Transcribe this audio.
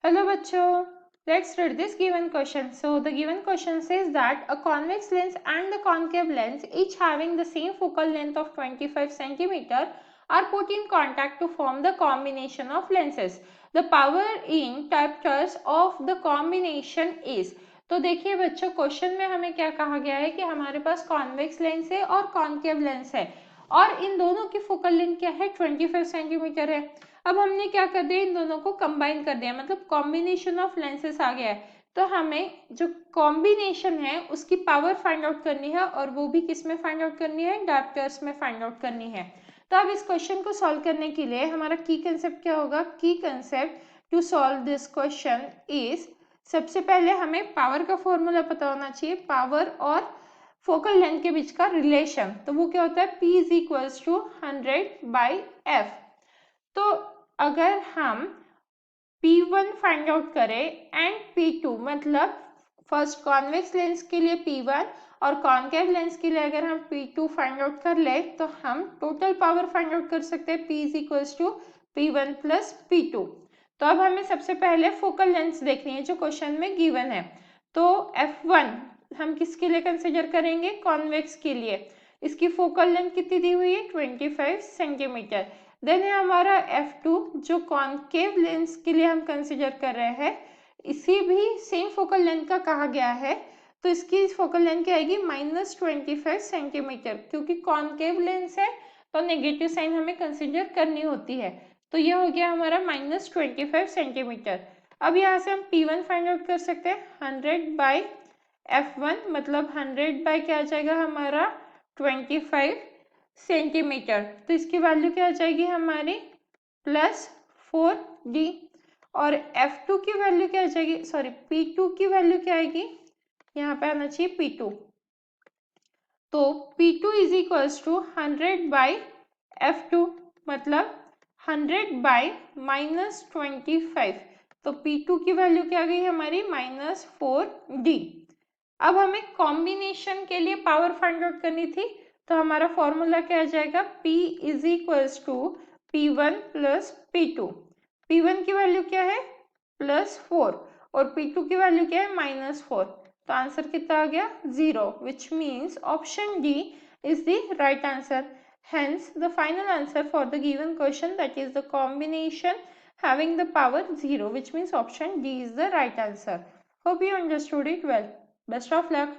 Hello bachcho, let's read this given question. So the given question says that a convex lens and the concave lens each having the same focal length of 25 cm are put in contact to form the combination of lenses. The power in diopters of the combination is. तो देखिए बच्चों question में हमें क्या कहा गया है कि हमारे पास कॉन्वेक्स लेंस है और कॉन्केव लेंस है और इन दोनों की फोकल लेंथ क्या है 25 सेंटीमीटर है। अब हमने क्या कर दिया, इन दोनों को कंबाइन कर दिया, मतलब कॉम्बिनेशन ऑफ लेंसेस आ गया है। तो हमें जो कॉम्बिनेशन है उसकी पावर फाइंड आउट करनी है और वो भी किस में फाइंड आउट करनी है, डायप्टर्स में फाइंड आउट करनी है। तो अब इस क्वेश्चन को सॉल्व करने के लिए हमारा की कंसेप्ट क्या होगा, की concept to solve this question is, सबसे पहले हमें पावर का फॉर्मूला पता होना चाहिए, पावर और फोकल लेंथ के बीच का रिलेशन। तो वो क्या होता है, P is equals to 100/f। तो अगर हम P1 फाइंड आउट करें एंड P2, मतलब फर्स्ट कॉन्वेक्स लेंस के लिए P1 और कॉन्केव लेंस के लिए अगर हम P2 फाइंड आउट कर ले तो हम टोटल पावर फाइंड आउट कर सकते हैं, P is equals to P1 plus P2। तो अब हमें सबसे पहले फोकल लेंथ देखनी है जो क्वेश्चन में गिवन है। तो F1 हम किसके लिए कंसिडर करेंगे, कॉन्वेक्स के लिए। इसकी फोकल लेंथ कितनी दी हुई है, 25 सेंटीमीटर। देन है हमारा F2 जो कॉन्केव लेंस के लिए हम कंसिडर कर रहे हैं, इसी भी सेम फोकल लेंथ का कहा गया है। तो इसकी फोकल लेंथ क्या आएगी, -25 सेंटीमीटर, क्योंकि कॉन्केव लेंस है तो नेगेटिव साइन हमें कंसिडर करनी होती है। तो यह हो गया हमारा -25 सेंटीमीटर। अब यहाँ से हम P1 फाइंड आउट कर सकते हैं, 100/F1, मतलब 100 बाय क्या आ जाएगा हमारा 25 सेंटीमीटर। तो इसकी वैल्यू क्या आ जाएगी हमारी +4D। और F2 की वैल्यू क्या आ जाएगी, सॉरी P2 की वैल्यू क्या आएगी, यहाँ पे आना चाहिए P2। तो P2 is equals to 100/F2, मतलब 100/-25। तो P2 की वैल्यू क्या आ गई हमारी -4D। अब हमें कॉम्बिनेशन के लिए पावर फाइंड आउट करनी थी, तो हमारा फॉर्मूला क्या आ जाएगा, P is equals to P1 plus P2। P1 की वैल्यू क्या है +4 और P2 की वैल्यू क्या है -4। तो आंसर कितना आ गया 0, which means option D is the right answer. Hence, the final answer for the given question, that is the combination having the power 0, which means option D is the right answer. Hope you understood it well. Best of luck.